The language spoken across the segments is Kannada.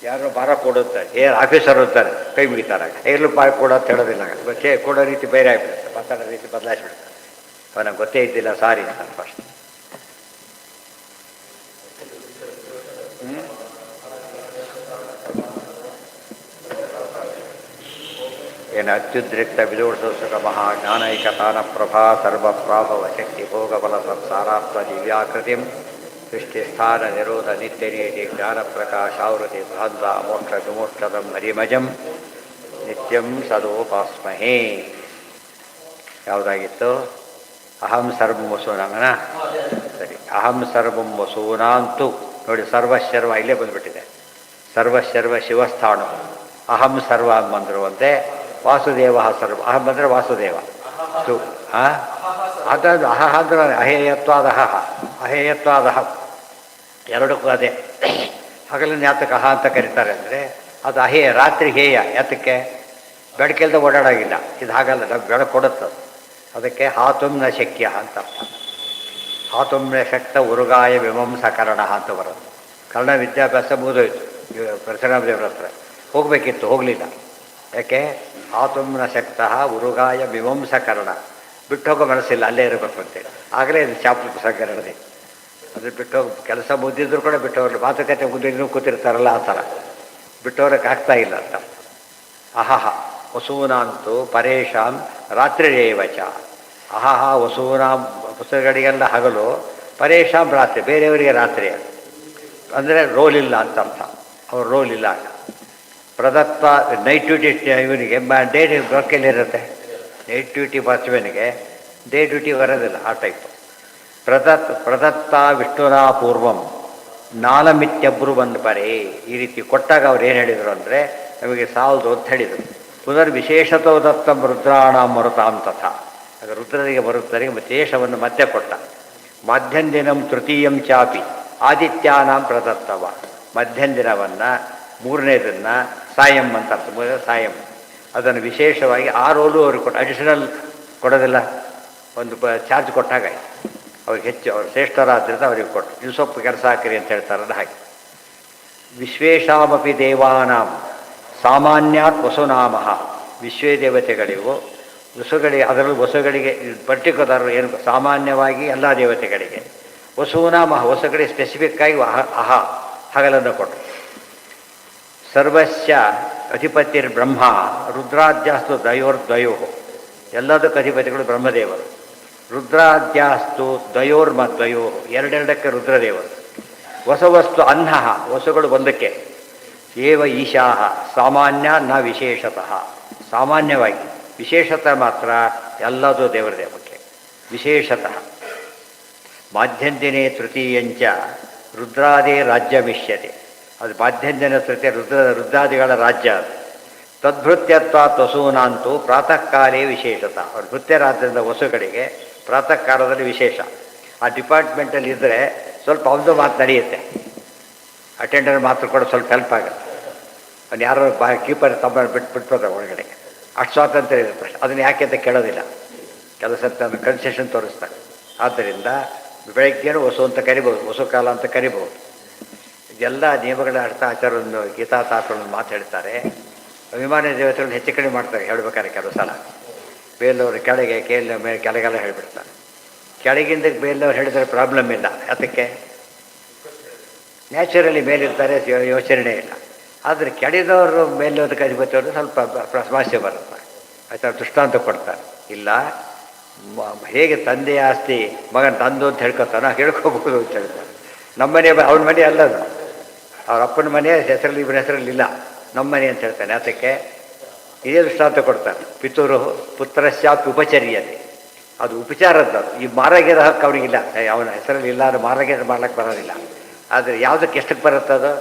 ಯಾರು ಭಾರ ಕೊಡುತ್ತಾರೆ ಆಫೀಸರ್ ಇರ್ತಾರೆ ಕೈ ಮುಗಿತಾರೆ ಎಲ್ಲೂ ಭಾರ ಕೊಡೋ ಅಂತ ಹೇಳೋದಿಲ್ಲ ಕೊಡೋ ರೀತಿ ಬೇರೆ ಆಗಿಬಿಡುತ್ತೆ, ಮಾತಾಡೋ ರೀತಿ ಬದಲಾಯಿಸ್ಬಿಡುತ್ತೆ. ಅವನಿಗೆ ಗೊತ್ತೇ ಇದ್ದಿಲ್ಲ ಸಾರಿ ಅಂತ ಫಸ್ಟ್. ಏನು ಅತ್ಯುದ್ರಿಕ್ತ ವಿದೂಷಕ ಮಹಾಜ್ಞಾನೈಕತಾನ ಪ್ರಭಾ ಸರ್ವಪ್ರಾಭವ ಶಕ್ತಿ ಭೋಗಬಲ ಸಂಸಾರಾತ್ಮ ದಿವ್ಯಾಕೃತಿಂ ಸೃಷ್ಟಿಸ್ಥಾನ ನಿರೋಧ ನಿತ್ಯನೀತಿ ಜ್ಞಾನ ಪ್ರಕಾಶಾವೃತಿ ಭ್ರಾಂತ ಮೋಕ್ಷ ವಿಮೋಕ್ಷದಂ ಹರಿಮಜಂ ನಿತ್ಯಂ ಸದೋಪಾಸ್ಮಹೇ. ಯಾವುದಾಗಿತ್ತು? ಅಹಂ ಸರ್ವಂ ವಸೂನಾಂಗನ. ಸರಿ, ಅಹಂ ಸರ್ವಂ ವಸೂನಾಂತು ನೋಡಿ, ಸರ್ವಶರ್ವ ಇಲ್ಲೇ ಬಂದುಬಿಟ್ಟಿದೆ. ಸರ್ವಶರ್ವ ಶಿವಸ್ಥಾಣು, ಅಹಂ ಸರ್ವ ಬಂದಿರುವಂತೆ ವಾಸುದೇವ ಸರ್ವ. ಅಹಂ ಅಂದರೆ ವಾಸುದೇವ. ತು ಅದನ್ನು ಅಹ ಅಂದ್ರೆ ಅಹೇಯತ್ವಾದ ಅಹೇಯತ್ವಾದ ಎರಡಕ್ಕೂ ಅದೇ. ಹಗಲಿನ ಯಾತಕ್ಕೆ ಅಹ ಅಂತ ಕರೀತಾರೆ ಅಂದರೆ ಅದು ಅಹೇಯ, ರಾತ್ರಿ ಹೇಯ. ಯಾತಕ್ಕೆ? ಬೆಳಕೆಲ್ದ ಓಡಾಡೋಗಿಲ್ಲ. ಇದು ಹಾಗಲ್ಲ, ನಾವು ಬೆಳಕು ಕೊಡುತ್ತೆ. ಅದಕ್ಕೆ ಹಾತುಮ್ನ ಶಕ್ಯ ಅಂತ ಅರ್ಥ. ಹಾತುಮ್ನ ಶಕ್ತ ಉರುಗಾಯ ವಿಮಂಸಕರಣ ಅಂತ ಬರೋದು. ಕನ್ನಡ ವಿದ್ಯಾಭ್ಯಾಸ ಮುಗಿದೋಯ್ತು ಪರಶುರಾಮದೇವ್ರ ಹತ್ರ. ಹೋಗಬೇಕಿತ್ತು, ಹೋಗಲಿಲ್ಲ. ಯಾಕೆ? ಹಾತುಮ್ನ ಶಕ್ತ ಉರುಗಾಯ ವಿಮಂಸಕರಣ. ಬಿಟ್ಟು ಹೋಗೋ ಮನಸ್ಸಿಲ್ಲ, ಅಲ್ಲೇ ಇರಬೇಕು ಅಂತೇಳಿ. ಆಗಲೇ ಇದು ಚಾಪು ಪುಸ್ತಕ ಎರಡನೇ. ಅದ್ರ ಬಿಟ್ಟು ಹೋಗಿ ಕೆಲಸ ಮುದ್ದಿದ್ರು ಕೂಡ ಬಿಟ್ಟು ಹೋಗ್ಲಿ, ಮಾತುಕತೆ ಮುದ್ದಿದ್ರು ಕೂತಿರ್ತಾರಲ್ಲ ಆ ಥರ ಬಿಟ್ಟೋರಕ್ಕೆ ಆಗ್ತಾ ಇಲ್ಲ ಅಂತ. ಅಹಹ ವಸೂನಾಂತು ಪರೇಶಾಂ ರಾತ್ರಿರೇವಚ. ಅಹಹ ವಸೂನಾಂ ಪುಸ್ತಕಗಳಿಗೆಲ್ಲ ಹಗಲು, ಪರೇಶಾಂ ರಾತ್ರಿ, ಬೇರೆಯವರಿಗೆ ರಾತ್ರಿ. ಅಂದರೆ ರೋಲ್ ಇಲ್ಲ ಅಂತ ಅರ್ಥ. ಅವ್ರ ರೋಲ್ ಇಲ್ಲ. ಪ್ರದತ್ತ ನೈಟ್ ಡ್ಯೂಟಿ ಇವನಿಗೆ ಡೇ ವರ್ಕಲ್ಲಿರುತ್ತೆ. ನೈಟ್ ಡ್ಯೂಟಿ ವಾಚ್ಮೆನ್ಗೆ ಡೇ ಡ್ಯೂಟಿ ಬರೋದಿಲ್ಲ, ಆ ಟೈಪು. ಪ್ರದತ್ತ ವಿಷ್ಣುನಾ ಪೂರ್ವಂ ನಾಲಮಿತ್ಯಬ್ರು ಬಂದು ಬರೇ. ಈ ರೀತಿ ಕೊಟ್ಟಾಗ ಅವ್ರು ಏನು ಹೇಳಿದರು ಅಂದರೆ ನಮಗೆ ಸಾಲದು ಅಂತ ಹೇಳಿದರು. ಪುನರ್ ವಿಶೇಷತೋ ದತ್ತಂ ರುದ್ರಾಣಾಂ ಮರುತಾಂ ತಥಾ. ಆಗ ರುದ್ರರಿಗೆ ಮರುತ್ತರಿಗೆ ವಿಶೇಷವನ್ನು ಮತ್ತೆ ಕೊಟ್ಟ. ಮಧ್ಯನ್ ದಿನಂ ತೃತೀಯಂ ಚಾಪಿ ಆದಿತ್ಯಾನಾಂ ಪ್ರದತ್ತವ. ಮಧ್ಯನ್ ದಿನವನ್ನು, ಮೂರನೇದನ್ನು ಸಾಯಂ ಅಂತ ಅರ್ಥ. ಸಾಯಂ ಅದನ್ನು ವಿಶೇಷವಾಗಿ ಆ ರೋಲು ಅವ್ರಿಗೆ ಕೊಟ್ಟು, ಅಡಿಷನಲ್ ಕೊಡೋದಿಲ್ಲ, ಒಂದು ಚಾರ್ಜ್ ಕೊಟ್ಟಾಗ ಅವ್ರಿಗೆ ಹೆಚ್ಚು, ಅವ್ರು ಶ್ರೇಷ್ಠರಾದ್ರಿಂದ ಅವ್ರಿಗೆ ಕೊಟ್ಟು ನೀವು ಸ್ವಲ್ಪ ಕೆಲಸ ಹಾಕಿರಿ ಅಂತ ಹೇಳ್ತಾರಲ್ಲ ಹಾಗೆ. ವಿಶ್ವೇಶಾಮಪಿ ದೇವಾನಾಂ ಸಾಮಾನ್ಯಾತ್ ವಸುನಾಮಃ. ವಿಶ್ವೇ ದೇವತೆಗಳಿಗೂ ವಸುಗಳಿಗೆ, ಅದರಲ್ಲೂ ವಸುಗಳಿಗೆ ಪರ್ಟಿಕ್ಯುಲರ್ ಏನು ಸಾಮಾನ್ಯವಾಗಿ ಎಲ್ಲ ದೇವತೆಗಳಿಗೆ. ವಸೂನಾಮಃ ವಸುಗಳಿಗೆ ಸ್ಪೆಸಿಫಿಕ್ಕಾಗಿ ಅಹ ಹಗಲನ್ನು ಕೊಟ್ಟರು. ಸರ್ವಸ್ಯ ಅಧಿಪತಿರ್ ಬ್ರಹ್ಮ ರುದ್ರಾದ್ಯಾಸ್ತು ದ್ವಯೋರ್ದ್ವಯೋ. ಎಲ್ಲದಕ್ಕೂ ಅಧಿಪತಿಗಳು ಬ್ರಹ್ಮದೇವರು. ರುದ್ರಾದ್ಯಾಸ್ತು ದ್ವಯೋರ್ಮದ್ವಯೋ, ಎರಡೆರಡಕ್ಕೆ ರುದ್ರದೇವರು. ವಸವಸ್ತು ಅಹ್ನ ವಸುಗಳು ಒಂದಕ್ಕೆ. ಏವ ಈಶಾಹ ಸಾಮಾನ್ಯ ನ ವಿಶೇಷತಃ. ಸಾಮಾನ್ಯವಾಗಿ, ವಿಶೇಷತಃ ಮಾತ್ರ ಎಲ್ಲದೂ ದೇವರ ದೇವಕ್ಕೆ ವಿಶೇಷತಃ. ಮಾಧ್ಯಂದಿನೇ ತೃತೀಯಂಚ ರುದ್ರಾದೇ ರಾಜ್ಯಮಿಷ್ಯತೆ. ಅದು ಮಾಧ್ಯಂದಿನ ತೃತೀಯ ರುದ್ರಾದಿಗಳ ರಾಜ್ಯ. ಅದು ತದ್ಭೃತ್ಯತ್ವಾತ್ ವಸೂನಾಂತು ಪ್ರಾತಃ ಕಾಲೇ ವಿಶೇಷತಃ. ಅವ್ರ ಭೃತ್ಯರಾದ್ರಿಂದ ವಸುಗಳಿಗೆ ಪ್ರಾತಃ ಕಾಲದಲ್ಲಿ ವಿಶೇಷ. ಆ ಡಿಪಾರ್ಟ್ಮೆಂಟಲ್ಲಿ ಇದ್ದರೆ ಸ್ವಲ್ಪ ಅವ್ರದ್ದು ಮಾತು ನಡೆಯುತ್ತೆ. ಅಟೆಂಡರ್ ಮಾತು ಕೂಡ ಸ್ವಲ್ಪ ಹೆಲ್ಪ್ ಆಗುತ್ತೆ. ಅವ್ನು ಯಾರೋ ಕೀಪರ್ ತಮ್ಮ ಬಿಟ್ಬಿಡ್ತಾರೆ ಒಳಗಡೆ. ಅಷ್ಟು ಸ್ವಾತಂತ್ರ್ಯ ಇರುತ್ತೆ. ಅದನ್ನು ಯಾಕೆ ಅಂತ ಕೇಳೋದಿಲ್ಲ. ಕೆಲಸ ಅದನ್ನು ಕನ್ಸೆಷನ್ ತೋರಿಸ್ತಾರೆ. ಆದ್ದರಿಂದ ಬೆಳಗ್ಗೆನೂ ವಸು ಅಂತ ಕರಿಬೋದು, ವಸು ಕಾಲ ಅಂತ ಕರಿಬೋದು. ಇದೆಲ್ಲ ನಿಯಮಗಳ ಅರ್ಥ ಆಚಾರವನ್ನು ಗೀತಾ ತಾತಗಳನ್ನು ಮಾತು ಹೇಳ್ತಾರೆ. ಅಭಿಮಾನಿ ದೇವತೆಗಳನ್ನು ಹೆಚ್ಚು ಕಡಿಮೆ ಮಾಡ್ತಾರೆ ಹೇಳ್ಬೇಕಾದ್ರೆ ಕೆಲವು ಸಲ. ಬೇಲವರು ಕೆಳಗೆ, ಕೇಳಿದ ಮೇಲೆ ಕೆಳಗೆಲ್ಲ ಹೇಳಿಬಿಡ್ತಾರೆ. ಕೆಳಗಿಂದ ಬೇಲವ್ರು ಹೇಳಿದರೆ ಪ್ರಾಬ್ಲಮ್ ಇಲ್ಲ. ಅದಕ್ಕೆ ನ್ಯಾಚುರಲಿ ಮೇಲಿರ್ತಾರೆ, ಯೋಚನೆ ಇಲ್ಲ. ಆದರೆ ಕೆಳದವರು ಮೇಲೋದಕ್ಕೆ ಅಧಿಪತಿಯವರು ಸ್ವಲ್ಪ ಸಮಸ್ಯೆ ಬರುತ್ತೆ. ಆಯ್ತಾ, ದೃಷ್ಟಾಂತ ಕೊಡ್ತಾರೆ. ಇಲ್ಲ, ಹೇಗೆ ತಂದೆಯ ಆಸ್ತಿ ಮಗನ ತಂದು ಅಂತ ಹೇಳ್ಕೊತಾನೋ ಹೇಳ್ಕೋಬಹುದು ಅಂತ ಹೇಳ್ತಾರೆ. ನಮ್ಮ ಮನೆ ಅವ್ನ ಮನೆ ಅಲ್ಲದು, ಅವ್ರ ಅಪ್ಪನ ಮನೆ ಹೆಸರಲ್ಲಿ ಇವನ ಹೆಸರಲ್ಲಿ ಇಲ್ಲ, ನಮ್ಮ ಮನೆ ಅಂತ ಹೇಳ್ತಾನೆ. ಅದಕ್ಕೆ ಇದೇ ದೃಷ್ಟಾಂತ ಕೊಡ್ತಾರೆ. ಪಿತೂರು ಪುತ್ರಸ್ಯಾಪಿ ಉಪಚರ್ಯತೆ. ಅದು ಉಪಚಾರದ್ದು. ಈ ಮಾರಾಗಿರೋ ಹಕ್ಕು ಅವನಿಗಿಲ್ಲ. ಅವನ ಹೆಸರಲ್ಲಿ ಇಲ್ಲ, ಅದು ಮಾರಾಗಿರ ಮಾಡ್ಲಿಕ್ಕೆ ಬರೋದಿಲ್ಲ. ಆದರೆ ಯಾವುದಕ್ಕೆ ಎಷ್ಟಕ್ಕೆ ಬರುತ್ತದು?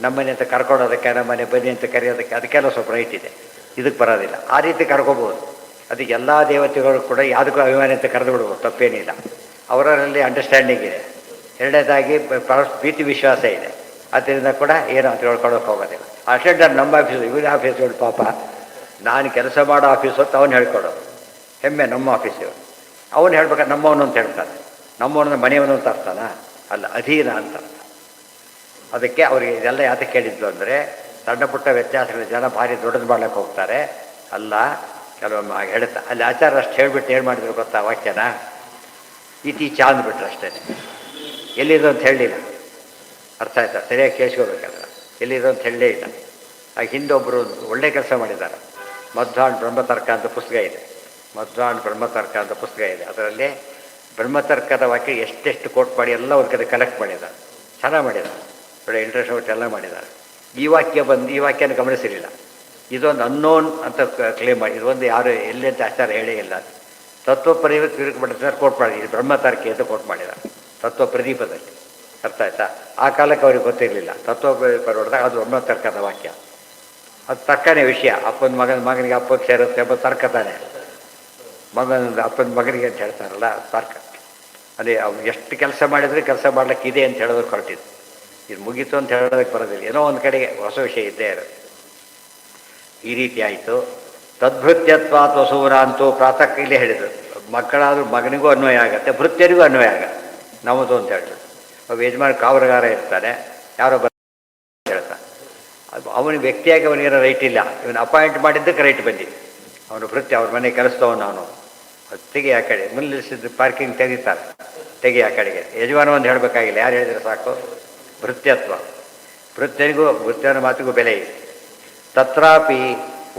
ನಮ್ಮನೆ ಅಂತ ಕರ್ಕೊಳೋದಕ್ಕೆ, ನಮ್ಮನೆ ಬನ್ನಿ ಅಂತ ಕರೆಯೋದಕ್ಕೆ, ಅದಕ್ಕೆಲ್ಲ ಸ್ವಲ್ಪ ರೈಟ್ ಇದೆ. ಇದಕ್ಕೆ ಬರೋದಿಲ್ಲ. ಆ ರೀತಿ ಕರ್ಕೋಬೋದು. ಅದಕ್ಕೆ ಎಲ್ಲ ದೇವತೆಗಳು ಕೂಡ ಯಾವುದಕ್ಕೂ ಅಭಿಮಾನಿ ಅಂತ ಕರೆದು ಬಿಡ್ಬೋದು, ತಪ್ಪೇನಿಲ್ಲ. ಅವರಲ್ಲಿ ಅಂಡರ್ಸ್ಟ್ಯಾಂಡಿಂಗ್ ಇದೆ. ಎರಡನೇದಾಗಿ ಪ್ರೀತಿ ವಿಶ್ವಾಸ ಇದೆ. ಅದರಿಂದ ಕೂಡ ಏನು ಅಂತ ಹೇಳ್ಕೊಳಕ್ಕೆ ಹೋಗೋದಿಲ್ಲ. ಅಟೆಂಡರ್ ನಮ್ಮ ಆಫೀಸು, ಇವನ ಆಫೀಸ್ಗಳು ಪಾಪ, ನಾನು ಕೆಲಸ ಮಾಡೋ ಆಫೀಸು ಅಂತ ಅವ್ನು ಹೇಳ್ಕೊಡೋದು. ಹೆಮ್ಮೆ ನಮ್ಮ ಆಫೀಸು. ಅವನು ಹೇಳ್ಬೇಕಾದ್ರೆ ನಮ್ಮವನು ಅಂತ ಹೇಳ್ತಾನೆ. ನಮ್ಮವನ ಮನೆಯವನು ಅಂತ ಅರ್ಥನ ಅಲ್ಲ, ಅಧೀನ ಅಂತ ಅರ್ಥ. ಅದಕ್ಕೆ ಅವರಿಗೆ ಇದೆಲ್ಲ ಯಾತಕ್ಕೆ ಕೇಳಿದ್ದು ಅಂದರೆ ಸಣ್ಣ ಪುಟ್ಟ ವ್ಯತ್ಯಾಸಗಳು ಜನ ಭಾರಿ ದೊಡ್ಡದು ಮಾಡ್ಲಿಕ್ಕೆ ಹೋಗ್ತಾರೆ. ಅಲ್ಲ, ಕೆಲವೊಮ್ಮೆ ಹಾಗೆ ಹೇಳ್ತಾ ಅಲ್ಲಿ ಆಚಾರ ಅಷ್ಟು ಹೇಳಿಬಿಟ್ಟು ಏನು ಮಾಡಿದ್ರು ಗೊತ್ತಾ ವಾಕ್ಯನ ಇತೀಚ ಅಂದ್ಬಿಟ್ರು ಅಷ್ಟೇ. ಎಲ್ಲಿದು ಅಂತ ಹೇಳಲಿಲ್ಲ. ಅರ್ಥ ಆಯ್ತಾ? ಸರಿಯಾಗಿ ಕೇಳಿಸ್ಕೋಬೇಕಲ್ಲ. ಎಲ್ಲಿದು ಅಂತ ಹೇಳಲೇ ಇಲ್ಲ. ಆಗ ಹಿಂದೊಬ್ಬರು ಒಳ್ಳೆ ಕೆಲಸ ಮಾಡಿದ್ದಾರೆ. ಮಧ್ವಾನ್ ಬ್ರಹ್ಮತರ್ಕ ಅಂತ ಪುಸ್ತಕ ಇದೆ. ಮಧ್ವಾನ್ ಬ್ರಹ್ಮತರ್ಕ ಅಂತ ಪುಸ್ತಕ ಇದೆ. ಅದರಲ್ಲಿ ಬ್ರಹ್ಮತರ್ಕದ ವಾಕ್ಯ ಎಷ್ಟೆಷ್ಟು ಕೋಟ್ ಮಾಡಿ ಎಲ್ಲ ಒಂದು ಕಡೆ ಕಲೆಕ್ಟ್ ಮಾಡಿದ್ದಾರೆ. ಚೆನ್ನಾಗಿ ಮಾಡಿದ್ದಾರೆ. ಒಳ್ಳೆ ಇಂಟ್ರೆಸ್ಟ್ ಕೊಟ್ಟು ಎಲ್ಲ ಮಾಡಿದ್ದಾರೆ. ಈ ವಾಕ್ಯನ ಗಮನಿಸಿರಲಿಲ್ಲ. ಇದೊಂದು ಅನ್ನೋನ್ ಅಂತ ಕ್ಲೇಮ್ ಮಾಡಿ, ಇದೊಂದು ಯಾರು ಎಲ್ಲಿ ಅಂತ ಆಚಾರ ಹೇಳೇ ಇಲ್ಲ. ತತ್ವ ಪ್ರದೀಪ ತಿರುಗಿಬಿಟ್ಟಿದ್ದಾರೆ, ಕೋಟ್ ಮಾಡಿದ್ರು. ಬ್ರಹ್ಮತರ್ಕಿ ಅಂತ ಕೋಟ್ ಮಾಡಿದ್ದಾರೆ ತತ್ವ ಪ್ರದೀಪದಲ್ಲಿ. ಅರ್ಥ ಆಯ್ತಾ? ಆ ಕಾಲಕ್ಕೆ ಅವ್ರಿಗೆ ಗೊತ್ತಿರಲಿಲ್ಲ. ತತ್ವ ಪ್ರದೀಪ ನೋಡಿದಾಗ ಅದು ಬ್ರಹ್ಮತರ್ಕದ ವಾಕ್ಯ. ಅದು ತರ್ಕನೇ ವಿಷಯ. ಅಪ್ಪನ ಮಗನಿಗೆ ಅಪ್ಪಗೆ ಸೇರುತ್ತೆ ಎಂಬ ತರ್ಕ ತಾನೆ. ಅಪ್ಪನ ಮಗನಿಗೆ ಅಂತ ಹೇಳ್ತಾರಲ್ಲ, ತರ್ಕ. ಅದೇ ಅವ್ನು ಎಷ್ಟು ಕೆಲಸ ಮಾಡಿದ್ರೆ ಕೆಲಸ ಮಾಡ್ಲಿಕ್ಕೆ ಇದೆ ಅಂತ ಹೇಳೋದಕ್ಕೆ ಹೊರಟಿದ್ದು. ಇದು ಮುಗೀತು ಅಂತ ಹೇಳೋದಕ್ಕೆ ಬರೋದಿಲ್ಲ. ಏನೋ ಒಂದು ಕಡೆಗೆ ಹೊಸ ವಿಷಯ ಇದ್ದೇ ಇರುತ್ತೆ. ಈ ರೀತಿ ಆಯಿತು. ತದ್ಭೃತ್ಯತ್ವಾತ್ ವಸೂರ ಅಂತೂ ಪ್ರಾತಃ ಇಲ್ಲೇ ಹೇಳಿದರು. ಮಕ್ಕಳಾದ್ರೂ ಮಗನಿಗೂ ಅನ್ವಯ ಆಗುತ್ತೆ, ಭೃತ್ಯರಿಗೂ ಅನ್ವಯ ಆಗುತ್ತೆ. ನಮ್ಮದು ಅಂತ ಹೇಳಿದ್ರು. ಒಬ್ಬ ಯಜಮಾನ ಕಾವಲುಗಾರ ಇರ್ತಾನೆ, ಯಾರೋ ಹೇಳ್ತಾನೆ. ಅವನಿಗೆ ವ್ಯಕ್ತಿಯಾಗಿ ಅವನಿಗೇನೋ ರೈಟ್ ಇಲ್ಲ. ಇವನು ಅಪಾಯಿಂಟ್ ಮಾಡಿದ್ದಕ್ಕೆ ರೈಟ್ ಬಂದಿದೆ. ಅವನು ಭೃತ್ಯ, ಅವ್ರ ಮನೆ ಕೆಲಸದವನು. ಅವನು ತೆಗಿ ಆ ಕಡೆ ನಿಲ್ಲಿಸಿದ್ದು ಪಾರ್ಕಿಂಗ್ ತೆಗಿತಾರೆ, ತೆಗಿ ಆ ಕಡೆಗೆ. ಯಜಮಾನ ಒಂದು ಹೇಳಬೇಕಾಗಿಲ್ಲ, ಯಾರು ಹೇಳಿದ್ರೆ ಸಾಕು. ಭೃತ್ಯತ್ವ. ಭೃತ್ಯನ ಮಾತಿಗೂ ಬೆಲೆ ಇದೆ. ತತ್ರಾಪಿ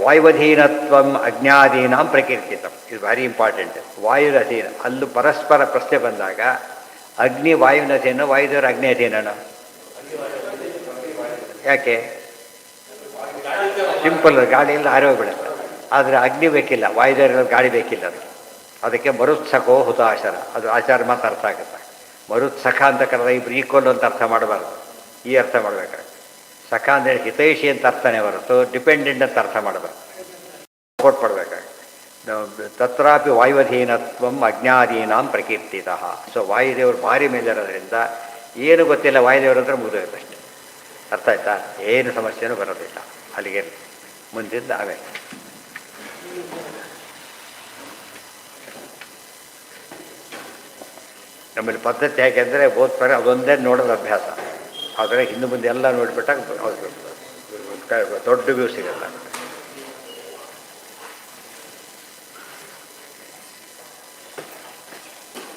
ವಾಯುವಧೀನತ್ವಂ ಅಜ್ಞಾದೀನಾಂ ಪ್ರಕೀರ್ತಿತಂ. ಇದು ವೆರಿ ಇಂಪಾರ್ಟೆಂಟ್. ವಾಯುರ ಅಧೀನ. ಅಲ್ಲೂ ಪರಸ್ಪರ ಪ್ರಶ್ನೆ ಬಂದಾಗ ಅಗ್ನಿ ವಾಯುವಿನ ಅಧೀನ, ವಾಯುದೇವರ ಅಗ್ನಿ ಅಧೀನನ. ಯಾಕೆ? ಸಿಂಪಲ್, ಗಾಳಿಯಿಂದ ಆರೋಗ್ಯ ಬಿಡುತ್ತೆ. ಆದರೆ ಅಗ್ನಿ ಬೇಕಿಲ್ಲ, ವಾಯುದೇವರ ಗಾಳಿ ಬೇಕಿಲ್ಲ. ಅದಕ್ಕೆ ಮರುತ್ಸಖೋ ಹುತಾಶರ. ಅದು ಆಚಾರ ಮಾತ್ರ ಅರ್ಥ ಆಗುತ್ತೆ. ಮರುತ್ಸಖ ಅಂತ ಕರೆದ ಇಬ್ಬರು ಈಕ್ವಲ್ ಅಂತ ಅರ್ಥ ಮಾಡಬಾರ್ದು. ಈ ಅರ್ಥ ಮಾಡಬೇಕಾಗುತ್ತೆ. ಸಖ ಅಂದರೆ ಹಿತೈಷಿ ಅಂತ ಅರ್ಥನೇ ಹೊರತು ಡಿಪೆಂಡೆಂಟ್ ಅಂತ ಅರ್ಥ ಮಾಡಬಾರ್ದು. ಸಪೋರ್ಟ್ ಮಾಡಬೇಕಾಗುತ್ತೆ. ತತ್ರಾಪಿ ವಾಯುವಧೀನತ್ವಂ ಅಜ್ಞಾದೀನಾಂ ಪ್ರಕೀರ್ತಿತಃ. ಸೊ ವಾಯುದೇವರು ಭಾರಿ ಮೇಲಿರೋದ್ರಿಂದ ಏನು ಗೊತ್ತಿಲ್ಲ ವಾಯುದೇವರು ಅಂದರೆ ಮುಗಿದೋಗುತ್ತೆ ಅಷ್ಟೇ. ಅರ್ಥ ಆಯ್ತಾ? ಏನು ಸಮಸ್ಯೆನೂ ಬರೋದಿಲ್ಲ. ಅಲ್ಲಿಗೆ ಮುಂದಿಂದ ಆಮೇಲೆ ನಮ್ಮಲ್ಲಿ ಪದ್ಧತಿ ಹೇಗೆಂದರೆ ಓದ್ತಾರೆ, ಅದೊಂದೇ ನೋಡೋದು ಅಭ್ಯಾಸ. ಆದರೆ ಹಿಂದೆ ಮುಂದೆ ಎಲ್ಲ ನೋಡಿಬಿಟ್ಟಾಗ ದೊಡ್ಡ ವ್ಯೂ ಸಿಗುತ್ತೆ.